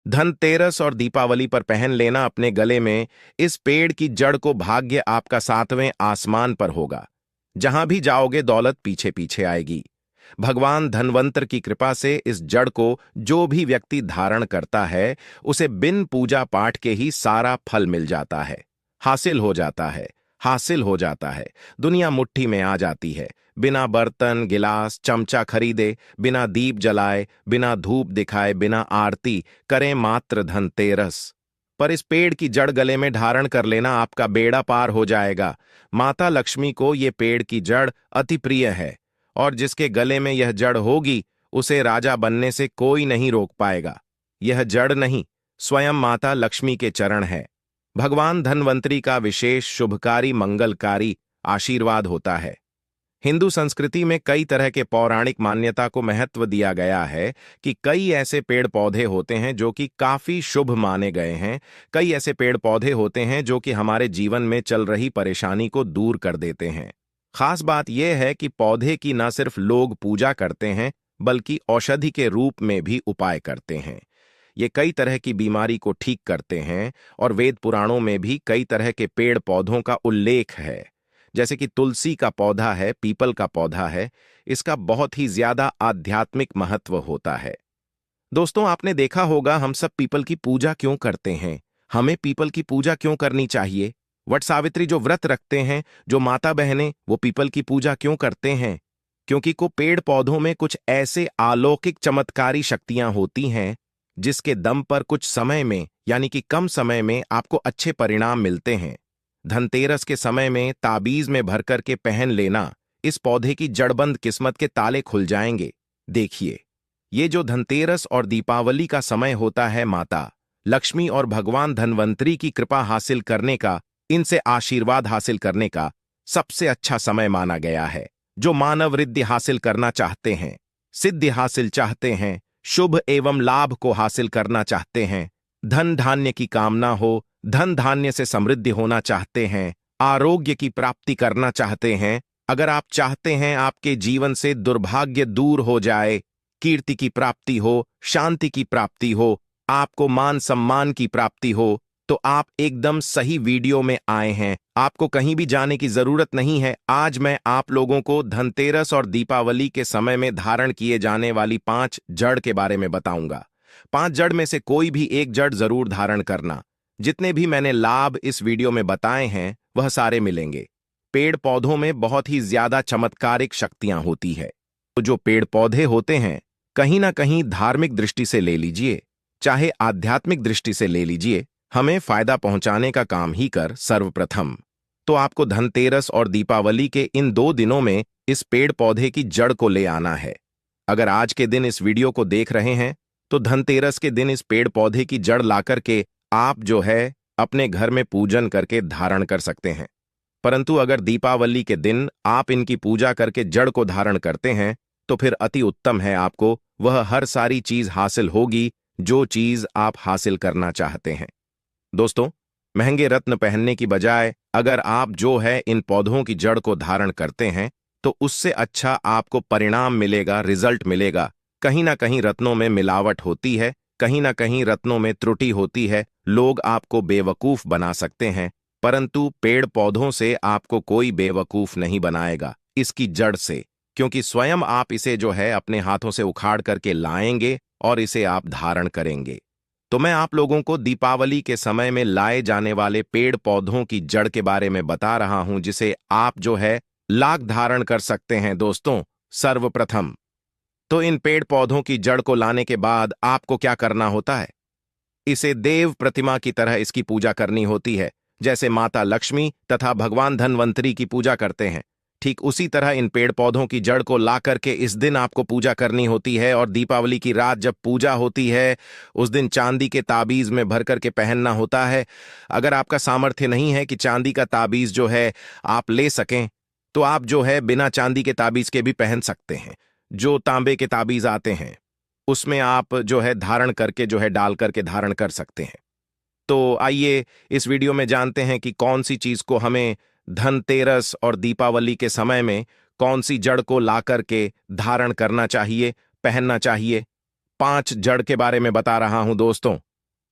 धनतेरस और दीपावली पर पहन लेना अपने गले में इस पेड़ की जड़ को। भाग्य आपका सातवें आसमान पर होगा। जहां भी जाओगे दौलत पीछे पीछे आएगी। भगवान धनवंतर की कृपा से इस जड़ को जो भी व्यक्ति धारण करता है उसे बिन पूजा पाठ के ही सारा फल मिल जाता है, हासिल हो जाता है, हासिल हो जाता है। दुनिया मुट्ठी में आ जाती है। बिना बर्तन गिलास चमचा खरीदे, बिना दीप जलाए, बिना धूप दिखाए, बिना आरती करें मात्र धनतेरस पर इस पेड़ की जड़ गले में धारण कर लेना आपका बेड़ा पार हो जाएगा। माता लक्ष्मी को ये पेड़ की जड़ अति प्रिय है और जिसके गले में यह जड़ होगी उसे राजा बनने से कोई नहीं रोक पाएगा। यह जड़ नहीं, स्वयं माता लक्ष्मी के चरण है। भगवान धन्वंतरी का विशेष शुभकारी मंगलकारी आशीर्वाद होता है। हिंदू संस्कृति में कई तरह के पौराणिक मान्यता को महत्व दिया गया है कि कई ऐसे पेड़ पौधे होते हैं जो कि काफी शुभ माने गए हैं। कई ऐसे पेड़ पौधे होते हैं जो कि हमारे जीवन में चल रही परेशानी को दूर कर देते हैं। खास बात यह है कि पौधे की न सिर्फ लोग पूजा करते हैं बल्कि औषधि के रूप में भी उपाय करते हैं। ये कई तरह की बीमारी को ठीक करते हैं और वेद पुराणों में भी कई तरह के पेड़ पौधों का उल्लेख है। जैसे कि तुलसी का पौधा है, पीपल का पौधा है, इसका बहुत ही ज्यादा आध्यात्मिक महत्व होता है। दोस्तों, आपने देखा होगा हम सब पीपल की पूजा क्यों करते हैं। हमें पीपल की पूजा क्यों करनी चाहिए। वट सावित्री जो व्रत रखते हैं, जो माता बहनें, वो पीपल की पूजा क्यों करते हैं। क्योंकि को पेड़ पौधों में कुछ ऐसे अलौकिक चमत्कारी शक्तियां होती हैं जिसके दम पर कुछ समय में यानी कि कम समय में आपको अच्छे परिणाम मिलते हैं। धनतेरस के समय में ताबीज में भर कर के पहन लेना, इस पौधे की जड़बंद किस्मत के ताले खुल जाएंगे। देखिए, ये जो धनतेरस और दीपावली का समय होता है, माता लक्ष्मी और भगवान धन्वंतरी की कृपा हासिल करने का, इनसे आशीर्वाद हासिल करने का सबसे अच्छा समय माना गया है। जो मानव रिद्धि हासिल करना चाहते हैं, सिद्धि हासिल चाहते हैं, शुभ एवं लाभ को हासिल करना चाहते हैं, धन धान्य की कामना हो, धन धान्य से समृद्धि होना चाहते हैं, आरोग्य की प्राप्ति करना चाहते हैं, अगर आप चाहते हैं आपके जीवन से दुर्भाग्य दूर हो जाए, कीर्ति की प्राप्ति हो, शांति की प्राप्ति हो, आपको मान सम्मान की प्राप्ति हो, तो आप एकदम सही वीडियो में आए हैं। आपको कहीं भी जाने की जरूरत नहीं है। आज मैं आप लोगों को धनतेरस और दीपावली के समय में धारण किए जाने वाली 5 जड़ के बारे में बताऊंगा। 5 जड़ में से कोई भी एक जड़ जरूर धारण करना। जितने भी मैंने लाभ इस वीडियो में बताए हैं वह सारे मिलेंगे। पेड़ पौधों में बहुत ही ज्यादा चमत्कारिक शक्तियां होती है। तो जो पेड़ पौधे होते हैं, कहीं ना कहीं धार्मिक दृष्टि से ले लीजिए, चाहे आध्यात्मिक दृष्टि से ले लीजिए, हमें फायदा पहुंचाने का काम ही कर सर्वप्रथम तो आपको धनतेरस और दीपावली के इन 2 दिनों में इस पेड़ पौधे की जड़ को ले आना है। अगर आज के दिन इस वीडियो को देख रहे हैं तो धनतेरस के दिन इस पेड़ पौधे की जड़ लाकर के आप जो है अपने घर में पूजन करके धारण कर सकते हैं। परंतु अगर दीपावली के दिन आप इनकी पूजा करके जड़ को धारण करते हैं तो फिर अति उत्तम है। आपको वह हर सारी चीज हासिल होगी जो चीज आप हासिल करना चाहते हैं। दोस्तों, महंगे रत्न पहनने की बजाय अगर आप जो है इन पौधों की जड़ को धारण करते हैं तो उससे अच्छा आपको परिणाम मिलेगा, रिजल्ट मिलेगा। कहीं ना कहीं रत्नों में मिलावट होती है, कहीं ना कहीं रत्नों में त्रुटि होती है, लोग आपको बेवकूफ बना सकते हैं, परंतु पेड़ पौधों से आपको कोई बेवकूफ नहीं बनाएगा इसकी जड़ से, क्योंकि स्वयं आप इसे जो है अपने हाथों से उखाड़ करके लाएंगे और इसे आप धारण करेंगे। तो मैं आप लोगों को दीपावली के समय में लाए जाने वाले पेड़ पौधों की जड़ के बारे में बता रहा हूं जिसे आप जो है लाख धारण कर सकते हैं। दोस्तों, सर्वप्रथम तो इन पेड़ पौधों की जड़ को लाने के बाद आपको क्या करना होता है, इसे देव प्रतिमा की तरह इसकी पूजा करनी होती है। जैसे माता लक्ष्मी तथा भगवान धन्वंतरी की पूजा करते हैं, ठीक उसी तरह इन पेड़ पौधों की जड़ को ला करके इस दिन आपको पूजा करनी होती है। और दीपावली की रात जब पूजा होती है उस दिन चांदी के ताबीज में भर करके पहनना होता है। अगर आपका सामर्थ्य नहीं है कि चांदी का ताबीज जो है आप ले सकें तो आप जो है बिना चांदी के ताबीज के भी पहन सकते हैं। जो तांबे के ताबीज आते हैं उसमें आप जो है धारण करके जो है डाल करके धारण कर सकते हैं। तो आइए इस वीडियो में जानते हैं कि कौन सी चीज को हमें धनतेरस और दीपावली के समय में कौन सी जड़ को ला करके धारण करना चाहिए, पहनना चाहिए। 5 जड़ के बारे में बता रहा हूं दोस्तों।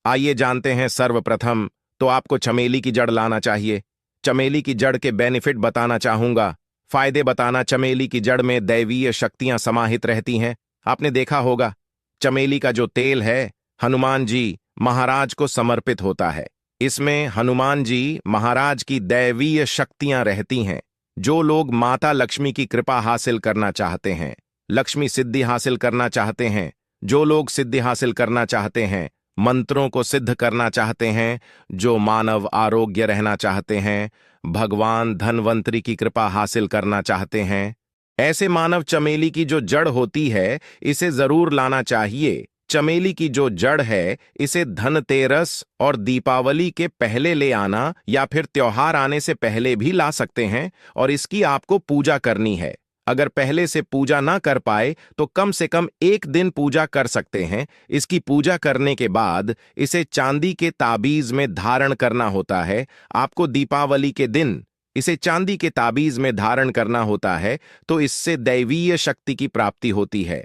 आइए जानते हैं। सर्वप्रथम तो आपको चमेली की जड़ लाना चाहिए। चमेली की जड़ के बेनिफिट बताना चाहूंगा, फायदे बताना। चमेली की जड़ में दैवीय शक्तियां समाहित रहती हैं। आपने देखा होगा चमेली का जो तेल है हनुमान जी महाराज को समर्पित होता है। इसमें हनुमान जी महाराज की दैवीय शक्तियां रहती हैं। जो लोग माता लक्ष्मी की कृपा हासिल करना चाहते हैं, लक्ष्मी सिद्धि हासिल करना चाहते हैं, जो लोग सिद्धि हासिल करना चाहते हैं, मंत्रों को सिद्ध करना चाहते हैं, जो मानव आरोग्य रहना चाहते हैं, भगवान धनवंतरी की कृपा हासिल करना चाहते हैं, ऐसे मानव चमेली की जो जड़ होती है इसे जरूर लाना चाहिए। चमेली की जो जड़ है इसे धनतेरस और दीपावली के पहले ले आना या फिर त्योहार आने से पहले भी ला सकते हैं और इसकी आपको पूजा करनी है। अगर पहले से पूजा ना कर पाए तो कम से कम एक दिन पूजा कर सकते हैं। इसकी पूजा करने के बाद इसे चांदी के ताबीज में धारण करना होता है। आपको दीपावली के दिन इसे चांदी के ताबीज में धारण करना होता है, तो इससे दैवीय शक्ति की प्राप्ति होती है,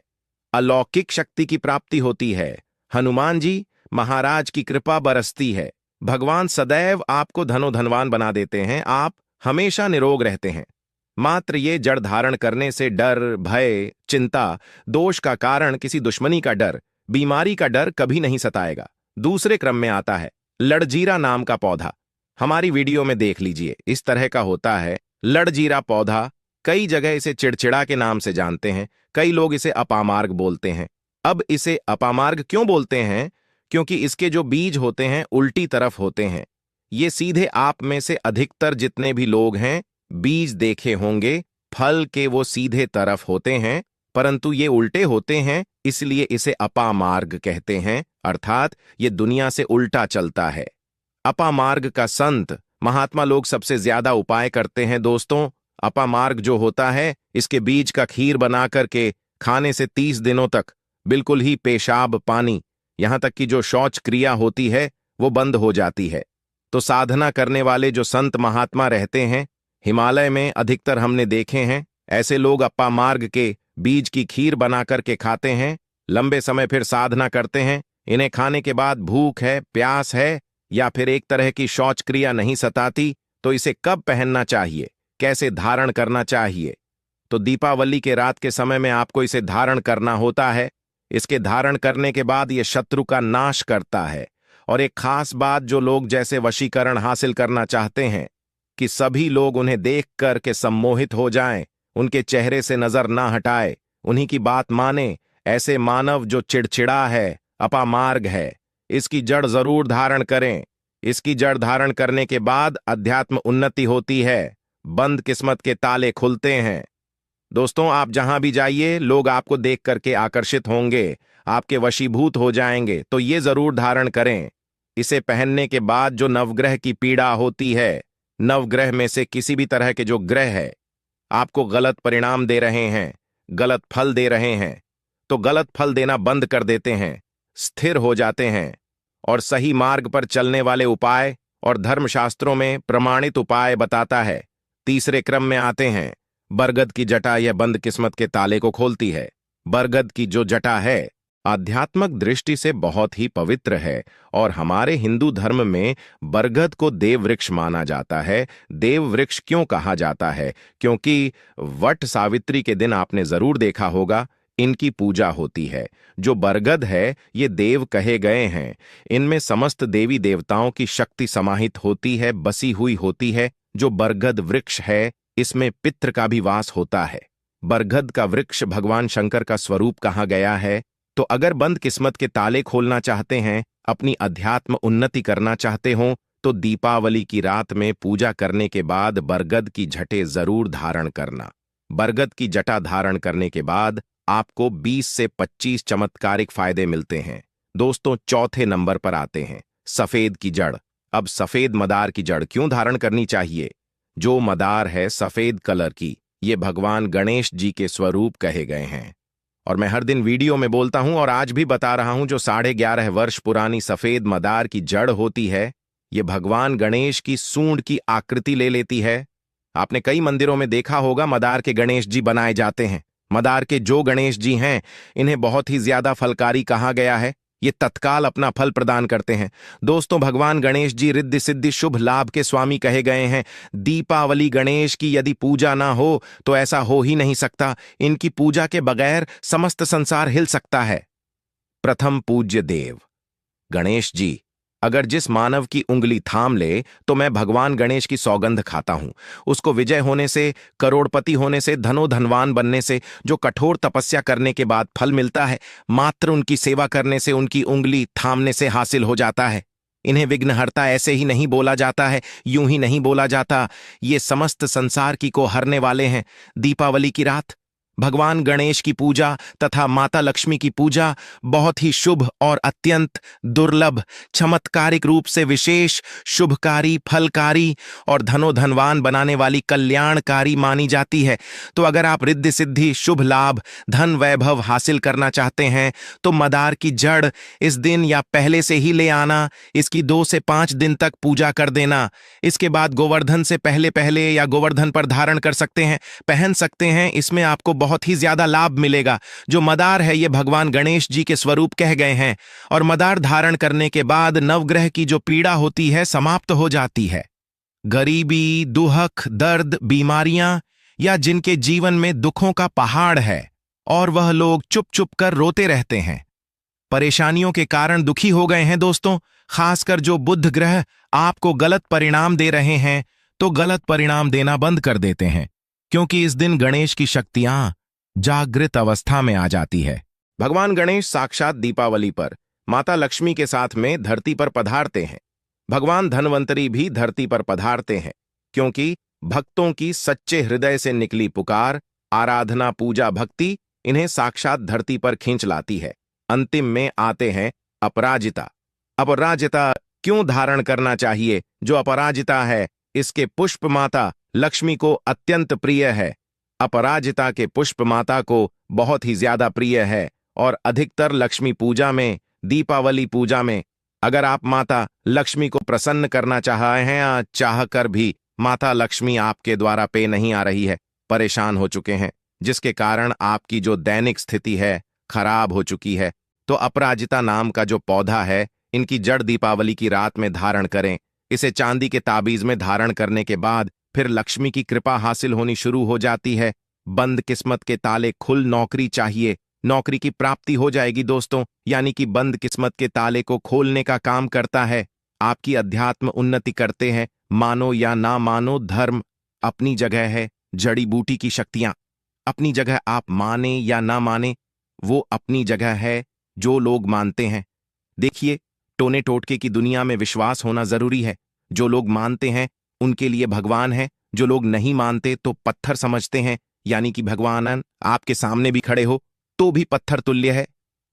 अलौकिक शक्ति की प्राप्ति होती है। हनुमान जी महाराज की कृपा बरसती है। भगवान सदैव आपको धनोधनवान बना देते हैं। आप हमेशा निरोग रहते हैं। मात्र ये जड़ धारण करने से डर, भय, चिंता, दोष का कारण किसी दुश्मनी का डर, बीमारी का डर कभी नहीं सताएगा। दूसरे क्रम में आता है लड़जीरा नाम का पौधा। हमारी वीडियो में देख लीजिए, इस तरह का होता है लड़जीरा पौधा। कई जगह इसे चिड़चिड़ा के नाम से जानते हैं। कई लोग इसे अपामार्ग बोलते हैं। अब इसे अपामार्ग क्यों बोलते हैं? क्योंकि इसके जो बीज होते हैं उल्टी तरफ होते हैं। ये सीधे आप में से अधिकतर जितने भी लोग हैं बीज देखे होंगे, फल के वो सीधे तरफ होते हैं, परंतु ये उल्टे होते हैं, इसलिए इसे अपामार्ग कहते हैं। अर्थात ये दुनिया से उल्टा चलता है। अपामार्ग का संत महात्मा लोग सबसे ज्यादा उपाय करते हैं। दोस्तों, अपामार्ग जो होता है इसके बीज का खीर बना करके खाने से 30 दिनों तक बिल्कुल ही पेशाब, पानी, यहां तक कि जो शौच क्रिया होती है वो बंद हो जाती है। तो साधना करने वाले जो संत महात्मा रहते हैं हिमालय में अधिकतर हमने देखे हैं, ऐसे लोग अपामार्ग के बीज की खीर बना करके खाते हैं, लंबे समय फिर साधना करते हैं। इन्हें खाने के बाद भूख है, प्यास है या फिर एक तरह की शौच क्रिया नहीं सताती, तो इसे कब पहनना चाहिए, कैसे धारण करना चाहिए? तो दीपावली के रात के समय में आपको इसे धारण करना होता है। इसके धारण करने के बाद यह शत्रु का नाश करता है। और एक खास बात, जो लोग जैसे वशीकरण हासिल करना चाहते हैं कि सभी लोग उन्हें देख कर के सम्मोहित हो जाएं, उनके चेहरे से नजर ना हटाए, उन्हीं की बात माने, ऐसे मानव जो चिड़चिड़ा है, अपामार्ग है, इसकी जड़ जरूर धारण करें। इसकी जड़ धारण करने के बाद अध्यात्म उन्नति होती है, बंद किस्मत के ताले खुलते हैं। दोस्तों, आप जहां भी जाइए लोग आपको देख करके आकर्षित होंगे, आपके वशीभूत हो जाएंगे, तो ये जरूर धारण करें। इसे पहनने के बाद जो नवग्रह की पीड़ा होती है, नवग्रह में से किसी भी तरह के जो ग्रह है आपको गलत परिणाम दे रहे हैं, गलत फल दे रहे हैं, तो गलत फल देना बंद कर देते हैं, स्थिर हो जाते हैं और सही मार्ग पर चलने वाले उपाय और धर्मशास्त्रों में प्रमाणित उपाय बताता है। तीसरे क्रम में आते हैं बरगद की जटा। यह बंद किस्मत के ताले को खोलती है। बरगद की जो जटा है आध्यात्मिक दृष्टि से बहुत ही पवित्र है और हमारे हिंदू धर्म में बरगद को देव वृक्ष माना जाता है। देव वृक्ष क्यों कहा जाता है? क्योंकि वट सावित्री के दिन आपने जरूर देखा होगा इनकी पूजा होती है। जो बरगद है ये देव कहे गए हैं। इनमें समस्त देवी देवताओं की शक्ति समाहित होती है, बसी हुई होती है। जो बरगद वृक्ष है इसमें पितृ का भी वास होता है। बरगद का वृक्ष भगवान शंकर का स्वरूप कहा गया है। तो अगर बंद किस्मत के ताले खोलना चाहते हैं, अपनी अध्यात्म उन्नति करना चाहते हो, तो दीपावली की रात में पूजा करने के बाद बरगद की जटें जरूर धारण करना। बरगद की जटा धारण करने के बाद आपको 20 से 25 चमत्कारिक फायदे मिलते हैं। दोस्तों, चौथे नंबर पर आते हैं सफेद की जड़। अब सफेद मदार की जड़ क्यों धारण करनी चाहिए? जो मदार है सफेद कलर की, ये भगवान गणेश जी के स्वरूप कहे गए हैं। और मैं हर दिन वीडियो में बोलता हूं और आज भी बता रहा हूं, जो 11.5 वर्ष पुरानी सफेद मदार की जड़ होती है ये भगवान गणेश की सूंड की आकृति ले लेती है। आपने कई मंदिरों में देखा होगा मदार के गणेश जी बनाए जाते हैं। मदार के जो गणेश जी हैं इन्हें बहुत ही ज्यादा फलकारी कहा गया है। ये तत्काल अपना फल प्रदान करते हैं। दोस्तों, भगवान गणेश जी रिद्धि सिद्धि शुभ लाभ के स्वामी कहे गए हैं। दीपावली गणेश की यदि पूजा ना हो तो ऐसा हो ही नहीं सकता। इनकी पूजा के बगैर समस्त संसार हिल सकता है। प्रथम पूज्य देव गणेश जी, अगर जिस मानव की उंगली थाम ले तो मैं भगवान गणेश की सौगंध खाता हूं। उसको विजय होने से, करोड़पति होने से, धनोधनवान बनने से जो कठोर तपस्या करने के बाद फल मिलता है, मात्र उनकी सेवा करने से, उनकी उंगली थामने से हासिल हो जाता है। इन्हें विघ्नहर्ता ऐसे ही नहीं बोला जाता है, यूं ही नहीं बोला जाता। ये समस्त संसार की को हरने वाले हैं। दीपावली की रात भगवान गणेश की पूजा तथा माता लक्ष्मी की पूजा बहुत ही शुभ और अत्यंत दुर्लभ, चमत्कारिक रूप से विशेष, शुभकारी, फलकारी और धनोधनवान बनाने वाली कल्याणकारी मानी जाती है। तो अगर आप रिद्धि सिद्धि, शुभ लाभ, धन वैभव हासिल करना चाहते हैं तो मदार की जड़ इस दिन या पहले से ही ले आना। इसकी 2 से 5 दिन तक पूजा कर देना। इसके बाद गोवर्धन से पहले पहले या गोवर्धन पर धारण कर सकते हैं, पहन सकते हैं। इसमें आपको बहुत ही ज्यादा लाभ मिलेगा। जो मदार है ये भगवान गणेश जी के स्वरूप कह गए हैं और मदार धारण करने के बाद नवग्रह की जो पीड़ा होती है समाप्त हो जाती है। गरीबी, दुहक, दर्द, बीमारियां या जिनके जीवन में दुखों का पहाड़ है और वह लोग चुप चुप कर रोते रहते हैं, परेशानियों के कारण दुखी हो गए हैं दोस्तों, खासकर जो बुध ग्रह आपको गलत परिणाम दे रहे हैं, तो गलत परिणाम देना बंद कर देते हैं, क्योंकि इस दिन गणेश की शक्तियां जागृत अवस्था में आ जाती है। भगवान गणेश साक्षात दीपावली पर माता लक्ष्मी के साथ में धरती पर पधारते हैं। भगवान धनवंतरी भी धरती पर पधारते हैं, क्योंकि भक्तों की सच्चे हृदय से निकली पुकार, आराधना, पूजा, भक्ति इन्हें साक्षात धरती पर खींच लाती है। अंतिम में आते हैं अपराजिता। अपराजिता क्यों धारण करना चाहिए? जो अपराजिता है इसके पुष्प माता लक्ष्मी को अत्यंत प्रिय है। अपराजिता के पुष्प माता को बहुत ही ज्यादा प्रिय है और अधिकतर लक्ष्मी पूजा में, दीपावली पूजा में अगर आप माता लक्ष्मी को प्रसन्न करना चाह रहे हैं या चाहकर भी माता लक्ष्मी आपके द्वारा पे नहीं आ रही है, परेशान हो चुके हैं, जिसके कारण आपकी जो दैनिक स्थिति है खराब हो चुकी है, तो अपराजिता नाम का जो पौधा है, इनकी जड़ दीपावली की रात में धारण करें। इसे चांदी के ताबीज में धारण करने के बाद फिर लक्ष्मी की कृपा हासिल होनी शुरू हो जाती है। बंद किस्मत के ताले खुल, नौकरी चाहिए, नौकरी की प्राप्ति हो जाएगी दोस्तों। यानी कि बंद किस्मत के ताले को खोलने का काम करता है। आपकी अध्यात्म उन्नति करते हैं। मानो या ना मानो, धर्म अपनी जगह है, जड़ी बूटी की शक्तियां अपनी जगह, आप माने या ना माने वो अपनी जगह है। जो लोग मानते हैं, देखिए, टोने टोटके की दुनिया में विश्वास होना जरूरी है। जो लोग मानते हैं उनके लिए भगवान है, जो लोग नहीं मानते तो पत्थर समझते हैं। यानी कि भगवान आपके सामने भी खड़े हो तो भी पत्थर तुल्य है।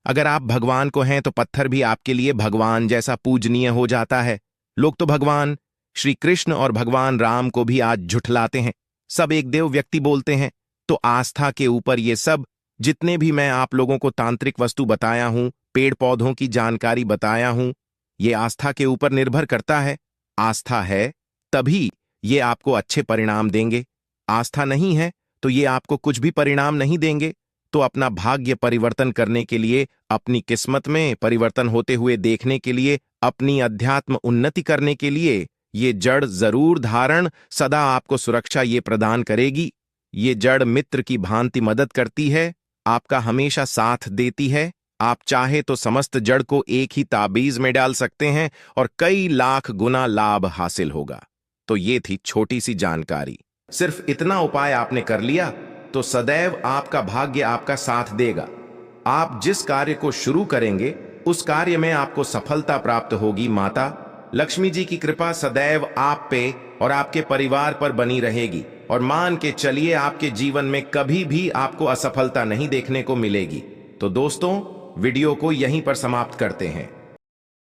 अगर आप भगवान को हैं तो पत्थर भी आपके लिए भगवान जैसा पूजनीय हो जाता है। लोग तो भगवान श्री कृष्ण और भगवान राम को भी आज झुठलाते हैं, सब एक देव व्यक्ति बोलते हैं। तो आस्था के ऊपर ये सब जितने भी मैं आप लोगों को तांत्रिक वस्तु बताया हूं, पेड़ पौधों की जानकारी बताया हूं, ये आस्था के ऊपर निर्भर करता है। आस्था है तभी ये आपको अच्छे परिणाम देंगे, आस्था नहीं है तो ये आपको कुछ भी परिणाम नहीं देंगे। तो अपना भाग्य परिवर्तन करने के लिए, अपनी किस्मत में परिवर्तन होते हुए देखने के लिए, अपनी अध्यात्म उन्नति करने के लिए ये जड़ जरूर धारण सदा आपको सुरक्षा ये प्रदान करेगी। ये जड़ मित्र की भांति मदद करती है, आपका हमेशा साथ देती है। आप चाहे तो समस्त जड़ को एक ही ताबीज में डाल सकते हैं और कई लाख गुना लाभ हासिल होगा। तो ये थी छोटी सी जानकारी। सिर्फ इतना उपाय आपने कर लिया तो सदैव आपका भाग्य आपका साथ देगा। आप जिस कार्य को शुरू करेंगे उस कार्य में आपको सफलता प्राप्त होगी। माता लक्ष्मी जी की कृपा सदैव आप पे और आपके परिवार पर बनी रहेगी और मान के चलिए आपके जीवन में कभी भी आपको असफलता नहीं देखने को मिलेगी। तो दोस्तों, वीडियो को यहीं पर समाप्त करते हैं।